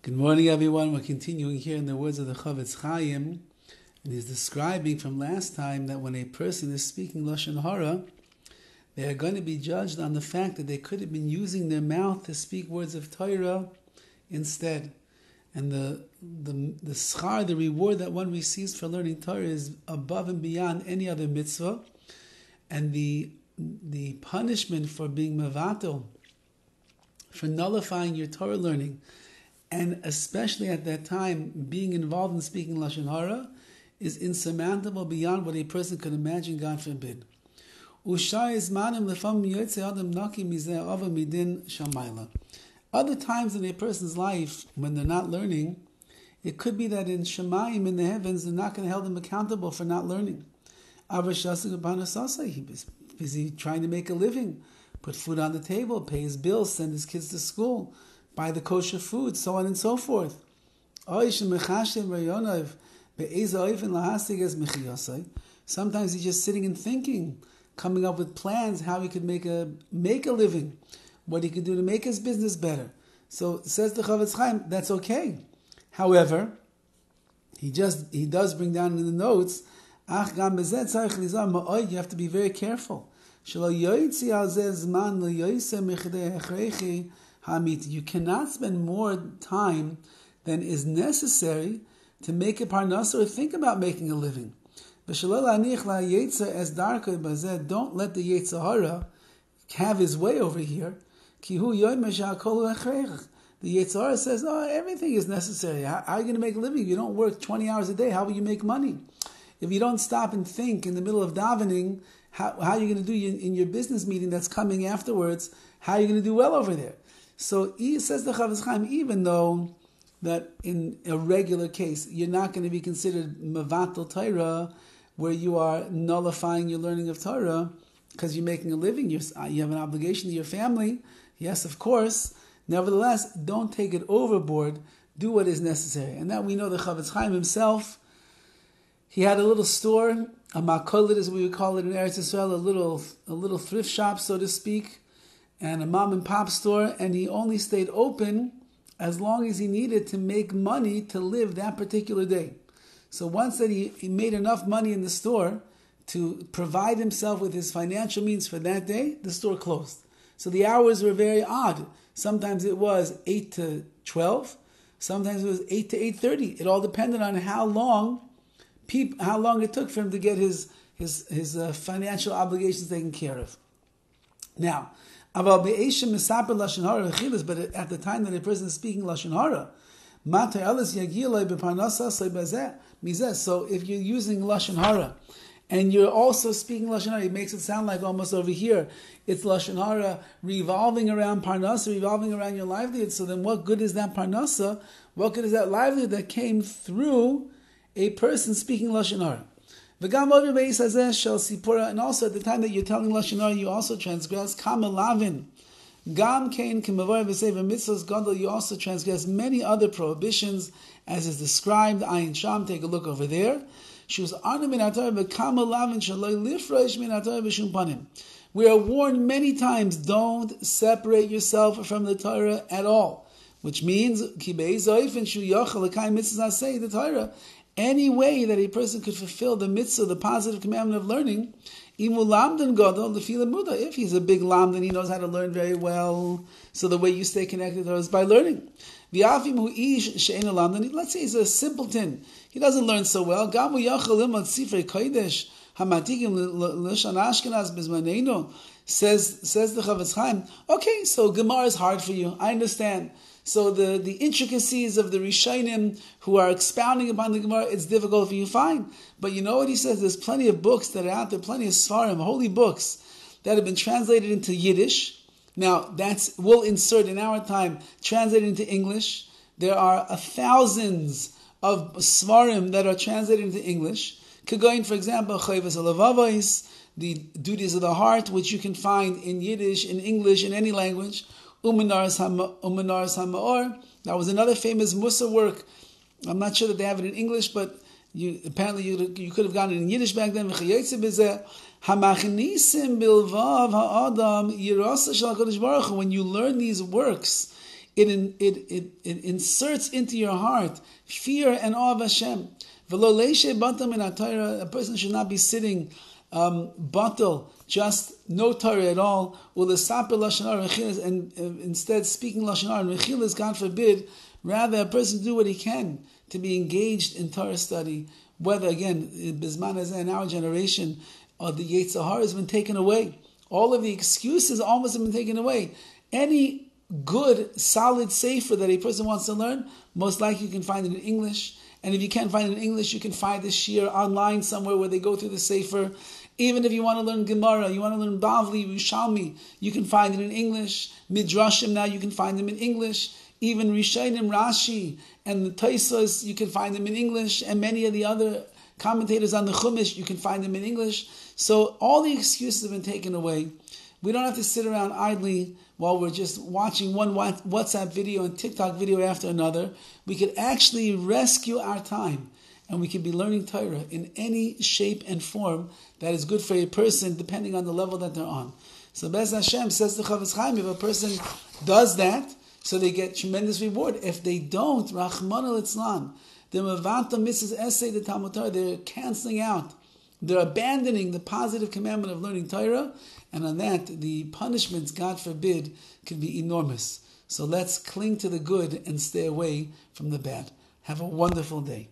Good morning, everyone. We're continuing here in the words of the CHOFETZ CHAIM, and he's describing from last time that when a person is speaking Lashon HaRa, they are going to be judged on the fact that they could have been using their mouth to speak words of Torah instead. And the schar, the reward that one receives for learning Torah is above and beyond any other mitzvah. And the punishment for being mevatel, for nullifying your Torah learning, and especially at that time, being involved in speaking Lashon HaRa, is insurmountable beyond what a person could imagine, God forbid. Other times in a person's life, when they're not learning, it could be that in Shemayim, in the heavens, they're not going to hold them accountable for not learning. He's busy trying to make a living, put food on the table, pay his bills, send his kids to school, buy the kosher food, so on and so forth. Sometimes he's just sitting and thinking, coming up with plans how he could make a living, what he could do to make his business better. So says the CHOFETZ CHAIM, that's okay. However, he does bring down in the notes, you have to be very careful. You cannot spend more time than is necessary to make a parnasa or think about making a living. Don't let the Yetzer Hara have his way over here. The Yetzer Hara says, everything is necessary. How are you going to make a living? If you don't work 20 hours a day, how will you make money? If you don't stop and think in the middle of davening, how are you going to do in your business meeting that's coming afterwards? How are you going to do well over there? So he says the CHOFETZ CHAIM, even though that in a regular case, you're not going to be considered mevatel Torah, where you are nullifying your learning of Torah, because you're making a living, you have an obligation to your family. Yes, of course. Nevertheless, don't take it overboard. Do what is necessary. And that we know the CHOFETZ CHAIM himself, he had a little store, a makolit as we would call it in Eretz Yisrael, a little thrift shop, so to speak, and a mom and pop store, and he only stayed open as long as he needed to make money to live that particular day. So once that he made enough money in the store to provide himself with his financial means for that day, the store closed. So the hours were very odd. Sometimes it was 8 to 12, sometimes it was 8 to 8:30. It all depended on how long it took for him to get his financial obligations taken care of. Now, but at the time that a person is speaking Lashon HaRa, so if you're using Lashon HaRa and you're also speaking Lashon HaRa, it makes it sound like almost over here it's Lashon HaRa revolving around Parnasa, revolving around your livelihood. So then what good is that Parnasa? What good is that livelihood that came through a person speaking Lashon HaRa? And also at the time that you're telling Lashon HaRa, you also transgress Kamalavin. Gam Kain Kimavoy V'Sever Mitzvos Gadol, you also transgress many other prohibitions as is described. Ayin Sham, take a look over there. We are warned many times, don't separate yourself from the Torah at all. Which means, the Torah, any way that a person could fulfill the mitzvah, the positive commandment of learning, if he's a big lamdan, he knows how to learn very well. So the way you stay connected is by learning. Let's say he's a simpleton. He doesn't learn so well. Says the CHOFETZ CHAIM, okay, so Gemara is hard for you. I understand. So the intricacies of the Rishonim who are expounding upon the Gemara, it's difficult for you, fine. But you know what he says? There's plenty of books that are out there, plenty of Svarim, holy books, that have been translated into Yiddish. Now, we'll insert in our time, translated into English. There are thousands of Svarim that are translated into English. Kagoin, for example, Chayvas Alavavos, the duties of the heart, which you can find in Yiddish, in English, in any language. Umenaras HaMa'or. That was another famous Musa work. I'm not sure that they have it in English, but apparently you could have gotten it in Yiddish back then. When you learn these works it inserts into your heart fear and awe of Hashem. A person should not be sitting batal, just no Torah at all, and instead speaking Lashon HaRa and Rechilas, God forbid. Rather, a person do what he can to be engaged in Torah study. Whether, again, Bizman as in our generation, the Yetzer Hara has been taken away. All of the excuses almost have been taken away. Any good, solid sefer that a person wants to learn, most likely you can find it in English. And if you can't find it in English, you can find this shiur online somewhere where they go through the sefer. Even if you want to learn Gemara, you want to learn Bavli, Rishalmi, you can find it in English. Midrashim now, you can find them in English. Even Rishonim, Rashi, and the Tosfos, you can find them in English. And many of the other commentators on the Chumash, you can find them in English. So all the excuses have been taken away. We don't have to sit around idly while we're just watching one WhatsApp video and TikTok video after another. We could actually rescue our time, and we could be learning Torah in any shape and form that is good for a person, depending on the level that they're on. So Bez Hashem says to CHOFETZ CHAIM, if a person does that, so they get tremendous reward. If they don't, Rachmana litzlan, the Mavanta misses essay the Talmud Torah, they're canceling out. They're abandoning the positive commandment of learning Torah, and on that, the punishments, God forbid, can be enormous. So let's cling to the good and stay away from the bad. Have a wonderful day.